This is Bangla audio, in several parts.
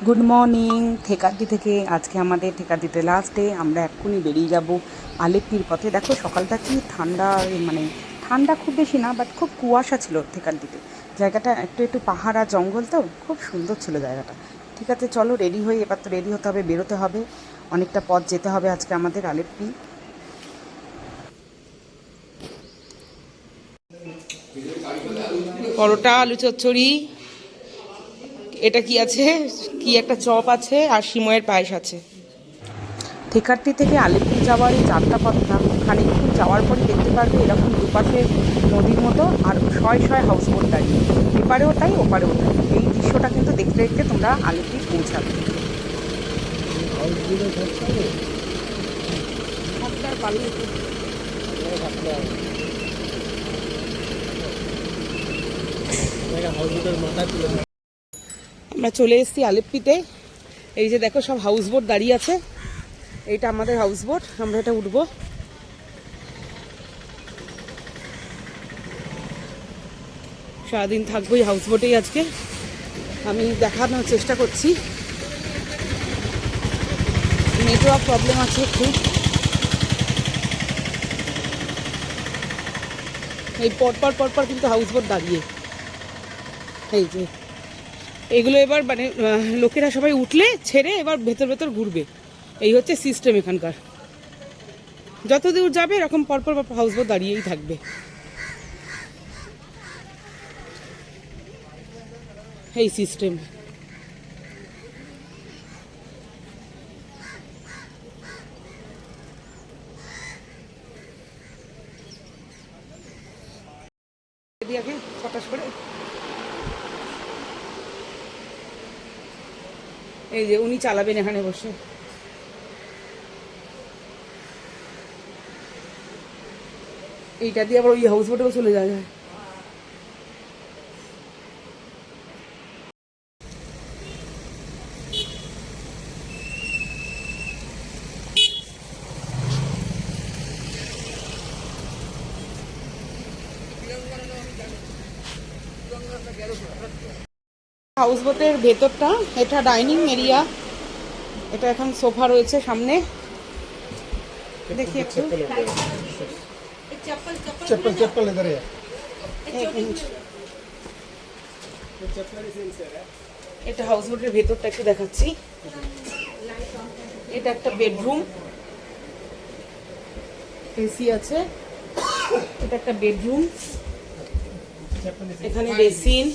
Good morning. থেকারদি থেকে আজকে আমাদের থেকারদিতে লাস্ট ডে। আমরা এক্ষুনি বেরিয়ে যাব আলেপ্পির পথে। দেখো সকালটা কি ঠান্ডা, মানে ঠান্ডা খুব বেশি না, বাট খুব কুয়াশা ছিল থেকারদিতে। জায়গাটা একটু একটু পাহাড় আর জঙ্গল, তো খুব সুন্দর ছিল জায়গাটা। ঠিক আছে, চলো রেডি হই, এবার তো রেডি হতে হবে, বেরোতে হবে। অনেকটা পথ যেতে হবে আজকে আমাদের আলেপ্পি। পরোটা, আলু চচ্চড়ি, এটা কি আছে, কি একটা চপ আছে, আর সিময়ের পায়েস আছে। থেকারটি থেকে আলিপুর যাওয়ার এই যাত্রা পথটা খানিকক্ষণ যাওয়ার পরই দেখতে পারবে এরকম দুপাশে নদীর মতো আর শয়ে শয়ে হাউসবোট দাঁড়িয়ে, এপারেও তাই ওপারেও তাই। এই দৃশ্যটা কিন্তু দেখতে দেখতে তোমরা আলিপুর পৌঁছাবে। আমরা চলে এসেছি আলেপ্পিতে। এই যে দেখো সব হাউসবোট দাঁড়িয়ে আছে, এইটা আমাদের হাউসবোট, আমরা এটা উঠবো। সারাদিন থাকবো এই হাউসবোটেই আজকে। আমি দেখানোর চেষ্টা করছি, নেটওয়ার্ক প্রবলেম আছে একটু। এই পরপর পরপর কিন্তু হাউসবোট দাঁড়িয়ে, এই যে এগুলো এবার মানে লোকেরা সবাই উঠলে ছেড়ে এবার ভেতর ভেতর ঘুরবে, এই হচ্ছে সিস্টেম এখানকার। যত দূর যাবে এরকম পরপর হাউসবোট দাঁড়িয়েই থাকবে, এই সিস্টেম। ফটাস করে এই যে উনি চালাবেন এখানে বসে। এইটা দিয়ে আবার ওই হাউসবোটেও চলে যাওয়া যায়। হাউসবোটের ভেতরটা, এটা ডাইনিং এরিয়া, এটা এখন সোফা রয়েছে সামনে। দেখি একটু, चप्पल चप्पल इधर है। এটা হাউসবোটের ভেতরটা একটু দেখাচ্ছি। এটা একটা বেডরুম, এসি আছে। এটা একটা বেডরুম, এখানে বেসিন,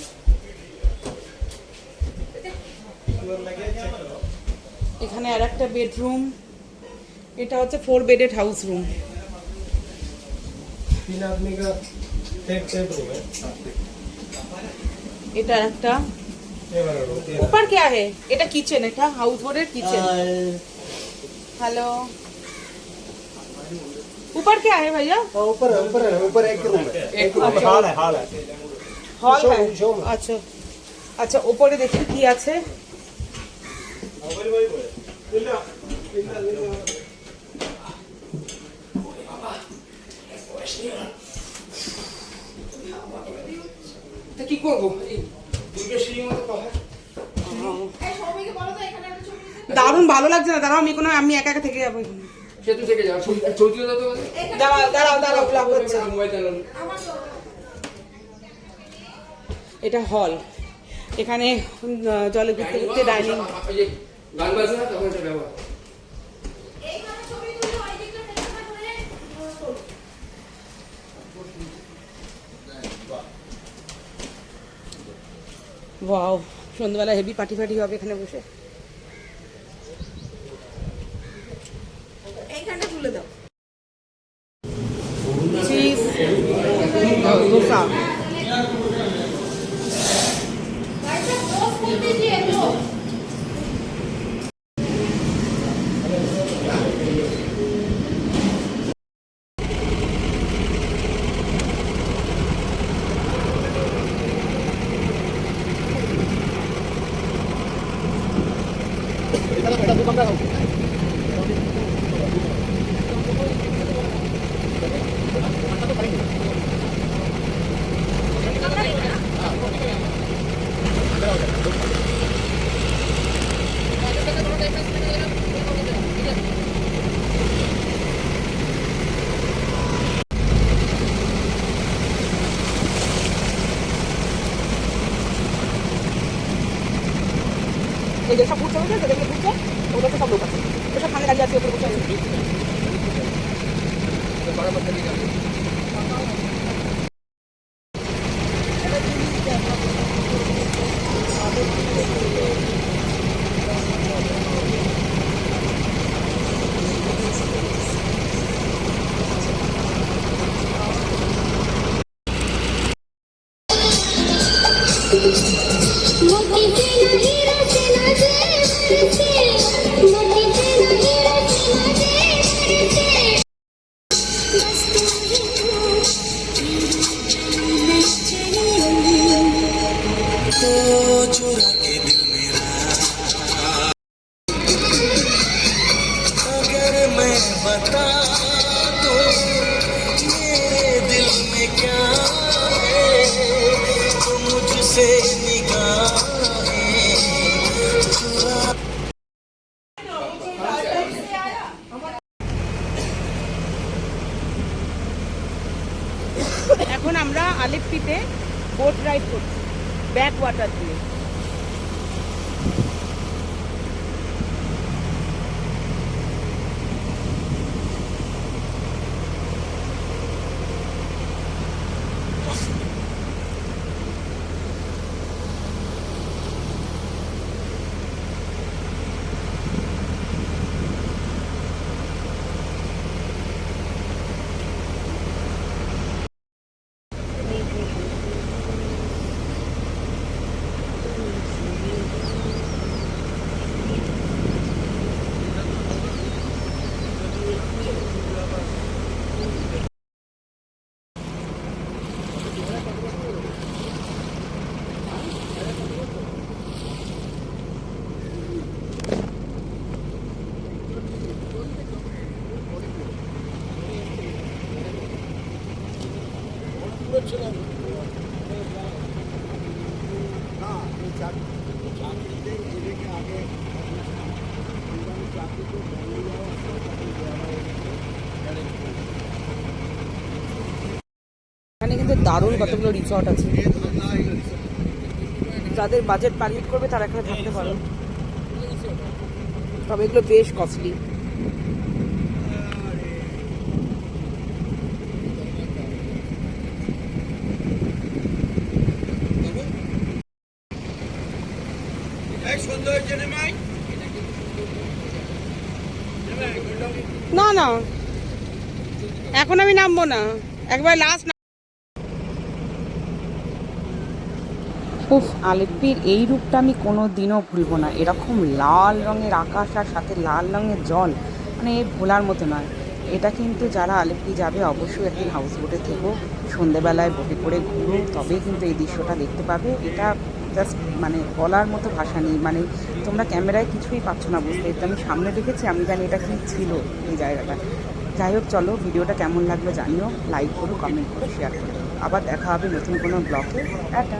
এখানে আর একটা বেডরুম। এটা হচ্ছে 4 বেডেড হাউস রুম। 3 आदमी का एक बेडरूम है। এটা একটা, ये वाला रूम ऊपर क्या है, এটা কিচেন, এটা হাউস বোটের কিচেন। हेलो, ऊपर क्या है भैया? ऊपर ऊपर है, ऊपर एक रूम है, एक रूम हॉल है, हॉल है, हॉल है। शो में। আচ্ছা আচ্ছা, উপরে দেখি কি আছে। তা কি করবো, দারুণ ভালো লাগছে না, দাঁড়াও আমি একা একা থেকে যাবো এখানে। দাঁড়াও দাঁড়াও দাঁড়াও, ব্লক হচ্ছে। এটা হল, এখানে জলে ঘুরতে ঘুরতে ডাইনিং। ওয়াও, সন্ধ্যাবেলা হেভি পার্টি ফার্টি হবে এখানে বসে। এইখানটা তুলে দাও। চিজ দোসা, এই যে সব ঘুরছে হয়েছে, যেগুলো ঘুরছে ওগুলো সব লোক আছে, ওসব সামনে দাঁড়িয়ে আছে, ওপরে বসে আছে। चुरा के दिल मेरा अगर मैं बता दूं मेरे दिल में क्या है तो मुझसे निगाहें चुरा। এখন আমরা আলেপ্পিতে বোট রাইড করছি ব্যাক ওয়াটার দিয়ে। এখানে কিন্তু দারুণ কতগুলো রিসর্ট আছে, যাদের বাজেট পারমিট করবে তারা এখানে থাকতে পারো, তবে এগুলো বেশ কস্টলি। না না এখন আমি নামবো না, একবার লাস্ট। উফ, আলেপ্পির এই রূপটা আমি কোনো দিনও ভুলবো না। এরকম লাল রঙের আকাশ আর সাথে লাল রঙের জল, মানে ভোলার মতো নয়। এটা কিন্তু যারা আলেপ্পি যাবে অবশ্যই একদিন হাউস বোটে থেকো, সন্ধেবেলায় বোটে করে ঘুরো, তবেই কিন্তু এই দৃশ্যটা দেখতে পাবে। এটা জাস্ট মানে বলার মতো ভাষা নেই, মানে তোমরা ক্যামেরায় কিছুই পাচ্ছ না বুঝতে। এটা আমি সামনে দেখেছি, আমি জানি এটা কী ছিল এই জায়গাটা। যাই হোক, চলো ভিডিওটা কেমন লাগলো জানিও, লাইক করো, কমেন্ট করো, শেয়ার করো। আবার দেখা হবে নতুন কোনো ব্লগে। টাটা।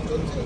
চলছে